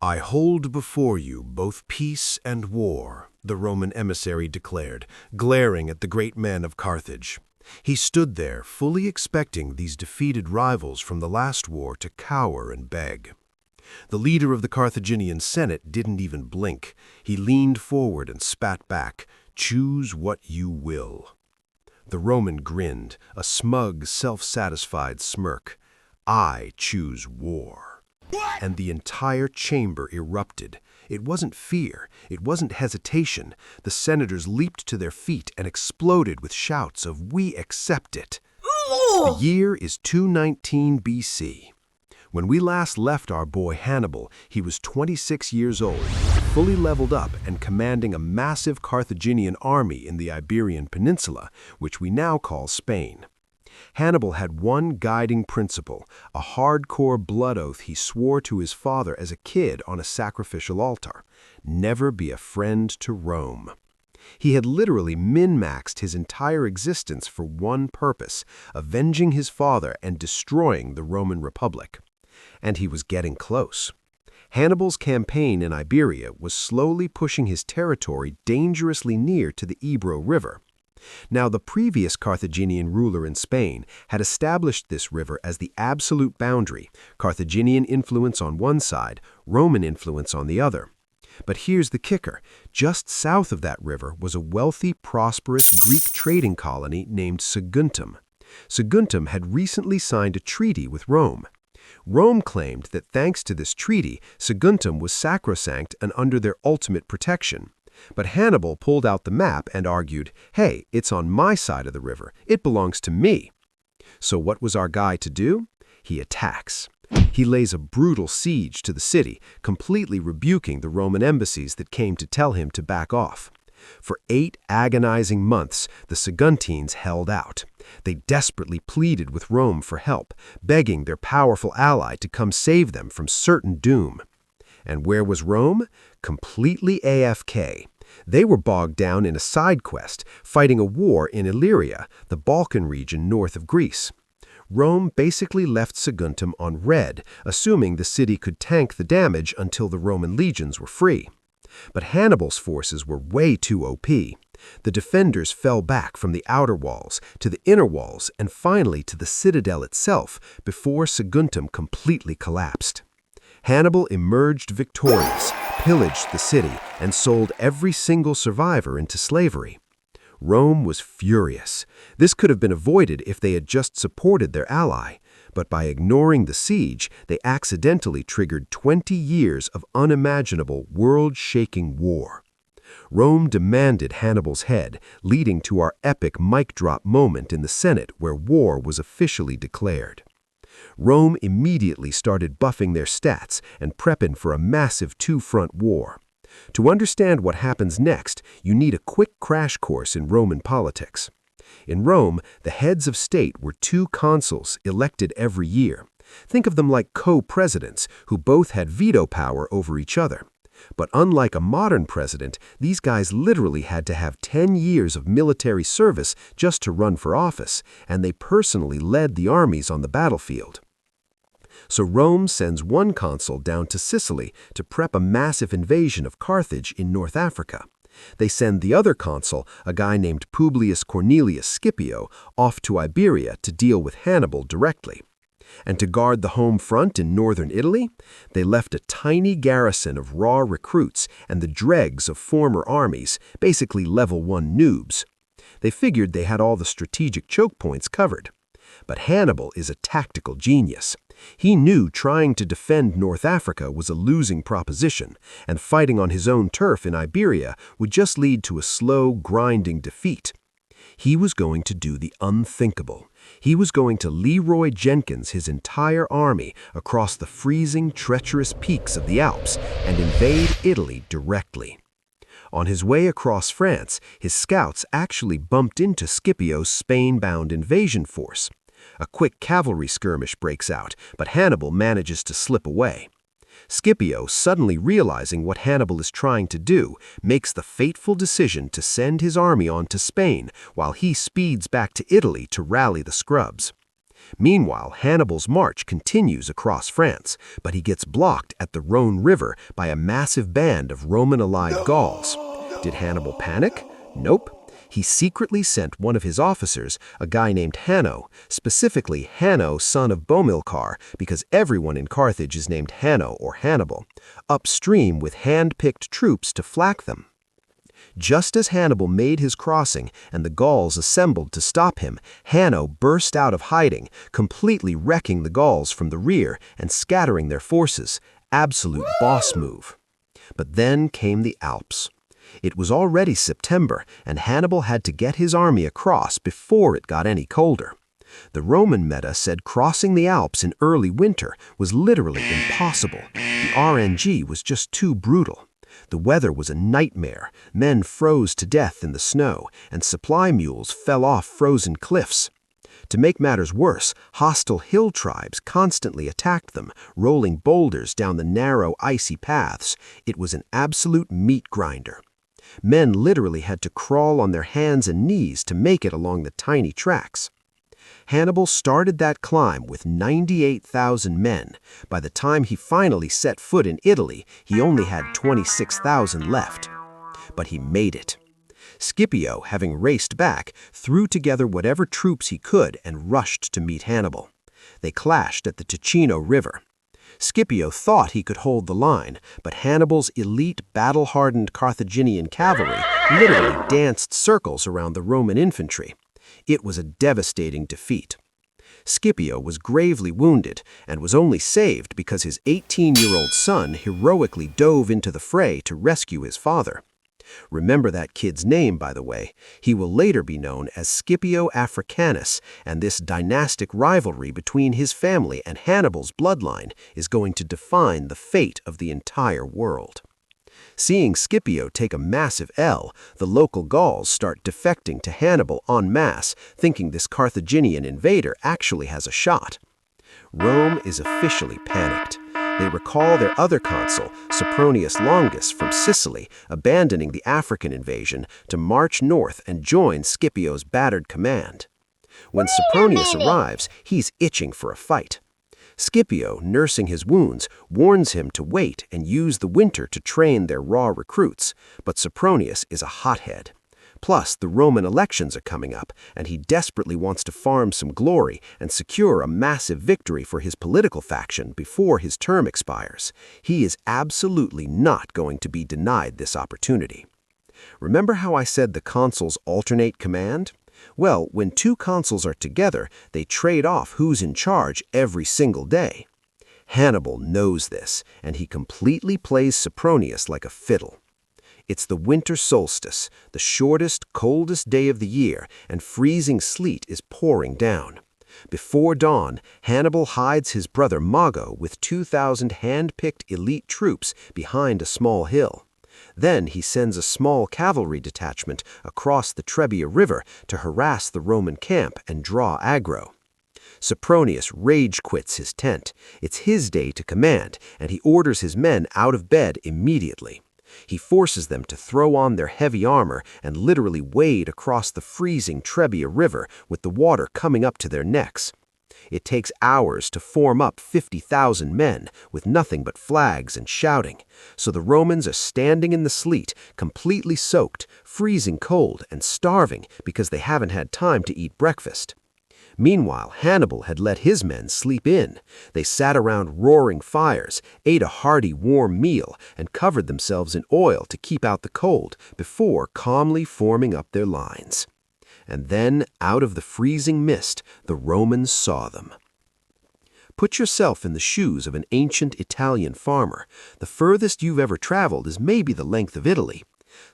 "I hold before you both peace and war," the Roman emissary declared, glaring at the great men of Carthage. He stood there, fully expecting these defeated rivals from the last war to cower and beg. The leader of the Carthaginian Senate didn't even blink. He leaned forward and spat back, "Choose what you will." The Roman grinned, a smug, self-satisfied smirk. "I choose war." What? And the entire chamber erupted. It wasn't fear, it wasn't hesitation. The senators leaped to their feet and exploded with shouts of, "We accept it." The year is 219 BC. When we last left our boy Hannibal, he was 26 years old, fully leveled up and commanding a massive Carthaginian army in the Iberian Peninsula, which we now call Spain. Hannibal had one guiding principle, a hardcore blood oath he swore to his father as a kid on a sacrificial altar: never be a friend to Rome. He had literally min-maxed his entire existence for one purpose: avenging his father and destroying the Roman Republic. And he was getting close. Hannibal's campaign in Iberia was slowly pushing his territory dangerously near to the Ebro River. Now, the previous Carthaginian ruler in Spain had established this river as the absolute boundary, Carthaginian influence on one side, Roman influence on the other. But here's the kicker. Just south of that river was a wealthy, prosperous Greek trading colony named Saguntum. Saguntum had recently signed a treaty with Rome. Rome claimed that thanks to this treaty, Saguntum was sacrosanct and under their ultimate protection. But Hannibal pulled out the map and argued, "Hey, it's on my side of the river. It belongs to me." So what was our guy to do? He attacks. He lays a brutal siege to the city, completely rebuking the Roman embassies that came to tell him to back off. For 8 agonizing months, the Saguntines held out. They desperately pleaded with Rome for help, begging their powerful ally to come save them from certain doom. And where was Rome? Completely AFK. They were bogged down in a side quest, fighting a war in Illyria, the Balkan region north of Greece. Rome basically left Saguntum on red, assuming the city could tank the damage until the Roman legions were free. But Hannibal's forces were way too OP. The defenders fell back from the outer walls to the inner walls and finally to the citadel itself before Saguntum completely collapsed. Hannibal emerged victorious, pillaged the city, and sold every single survivor into slavery. Rome was furious. This could have been avoided if they had just supported their ally. But by ignoring the siege, they accidentally triggered 20 years of unimaginable, world-shaking war. Rome demanded Hannibal's head, leading to our epic mic-drop moment in the Senate where war was officially declared. Rome immediately started buffing their stats and prepping for a massive two-front war. To understand what happens next, you need a quick crash course in Roman politics. In Rome, the heads of state were 2 consuls elected every year. Think of them like co-presidents who both had veto power over each other. But unlike a modern president, these guys literally had to have 10 years of military service just to run for office, and they personally led the armies on the battlefield. So Rome sends one consul down to Sicily to prep a massive invasion of Carthage in North Africa. They send the other consul, a guy named Publius Cornelius Scipio, off to Iberia to deal with Hannibal directly. And to guard the home front in northern Italy, they left a tiny garrison of raw recruits and the dregs of former armies, basically level 1 noobs. They figured they had all the strategic choke points covered. But Hannibal is a tactical genius. He knew trying to defend North Africa was a losing proposition, and fighting on his own turf in Iberia would just lead to a slow, grinding defeat. He was going to do the unthinkable. He was going to Leroy Jenkins his entire army across the freezing, treacherous peaks of the Alps and invade Italy directly. On his way across France, his scouts actually bumped into Scipio's Spain-bound invasion force. A quick cavalry skirmish breaks out, but Hannibal manages to slip away. Scipio, suddenly realizing what Hannibal is trying to do, makes the fateful decision to send his army on to Spain while he speeds back to Italy to rally the scrubs. Meanwhile, Hannibal's march continues across France, but he gets blocked at the Rhone River by a massive band of Roman-allied Gauls. Did Hannibal panic? Nope. He secretly sent one of his officers, a guy named Hanno, specifically Hanno, son of Bomilcar, because everyone in Carthage is named Hanno or Hannibal, upstream with hand-picked troops to flank them. Just as Hannibal made his crossing and the Gauls assembled to stop him, Hanno burst out of hiding, completely wrecking the Gauls from the rear and scattering their forces. Absolute boss move. But then came the Alps. It was already September, and Hannibal had to get his army across before it got any colder. The Roman meta said crossing the Alps in early winter was literally impossible. The RNG was just too brutal. The weather was a nightmare, men froze to death in the snow, and supply mules fell off frozen cliffs. To make matters worse, hostile hill tribes constantly attacked them, rolling boulders down the narrow, icy paths. It was an absolute meat grinder. Men literally had to crawl on their hands and knees to make it along the tiny tracks. Hannibal started that climb with 98,000 men. By the time he finally set foot in Italy, he only had 26,000 left. But he made it. Scipio, having raced back, threw together whatever troops he could and rushed to meet Hannibal. They clashed at the Ticino River. Scipio thought he could hold the line, but Hannibal's elite, battle-hardened Carthaginian cavalry literally danced circles around the Roman infantry. It was a devastating defeat. Scipio was gravely wounded and was only saved because his 18-year-old son heroically dove into the fray to rescue his father. Remember that kid's name, by the way. He will later be known as Scipio Africanus, and this dynastic rivalry between his family and Hannibal's bloodline is going to define the fate of the entire world. Seeing Scipio take a massive L, the local Gauls start defecting to Hannibal en masse, thinking this Carthaginian invader actually has a shot. Rome is officially panicked. They recall their other consul, Sempronius Longus, from Sicily, abandoning the African invasion to march north and join Scipio's battered command. When Sempronius arrives, he's itching for a fight. Scipio, nursing his wounds, warns him to wait and use the winter to train their raw recruits, but Sempronius is a hothead. Plus, the Roman elections are coming up, and he desperately wants to farm some glory and secure a massive victory for his political faction before his term expires. He is absolutely not going to be denied this opportunity. Remember how I said the consuls alternate command? Well, when two consuls are together, they trade off who's in charge every single day. Hannibal knows this, and he completely plays Sempronius like a fiddle. It's the winter solstice, the shortest, coldest day of the year, and freezing sleet is pouring down. Before dawn, Hannibal hides his brother Mago with 2,000 hand-picked elite troops behind a small hill. Then he sends a small cavalry detachment across the Trebia River to harass the Roman camp and draw aggro. Sempronius rage quits his tent. It's his day to command, and he orders his men out of bed immediately. He forces them to throw on their heavy armor and literally wade across the freezing Trebia River with the water coming up to their necks. It takes hours to form up 50,000 men with nothing but flags and shouting, so the Romans are standing in the sleet, completely soaked, freezing cold, and starving because they haven't had time to eat breakfast. Meanwhile, Hannibal had let his men sleep in. They sat around roaring fires, ate a hearty warm meal, and covered themselves in oil to keep out the cold before calmly forming up their lines. And then, out of the freezing mist, the Romans saw them. Put yourself in the shoes of an ancient Italian farmer. The furthest you've ever traveled is maybe the length of Italy.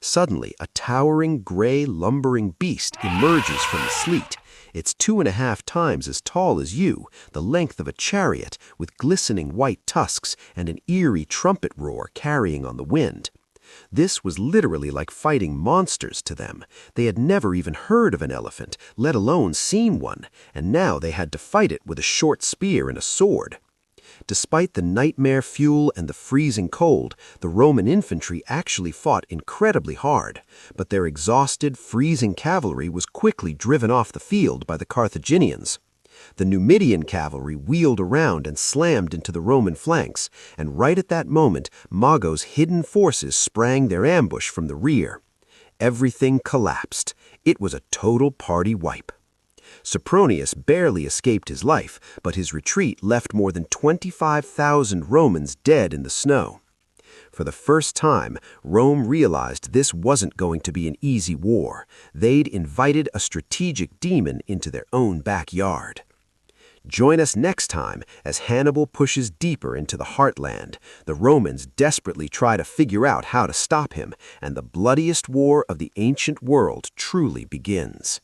Suddenly, a towering, gray, lumbering beast emerges from the sleet. It's 2.5 times as tall as you, the length of a chariot, with glistening white tusks and an eerie trumpet roar carrying on the wind. This was literally like fighting monsters to them. They had never even heard of an elephant, let alone seen one, and now they had to fight it with a short spear and a sword. Despite the nightmare fuel and the freezing cold, the Roman infantry actually fought incredibly hard, but their exhausted, freezing cavalry was quickly driven off the field by the Carthaginians. The Numidian cavalry wheeled around and slammed into the Roman flanks, and right at that moment, Mago's hidden forces sprang their ambush from the rear. Everything collapsed. It was a total party wipe. Sempronius barely escaped his life, but his retreat left more than 25,000 Romans dead in the snow. For the first time, Rome realized this wasn't going to be an easy war. They'd invited a strategic demon into their own backyard. Join us next time as Hannibal pushes deeper into the heartland. The Romans desperately try to figure out how to stop him, and the bloodiest war of the ancient world truly begins.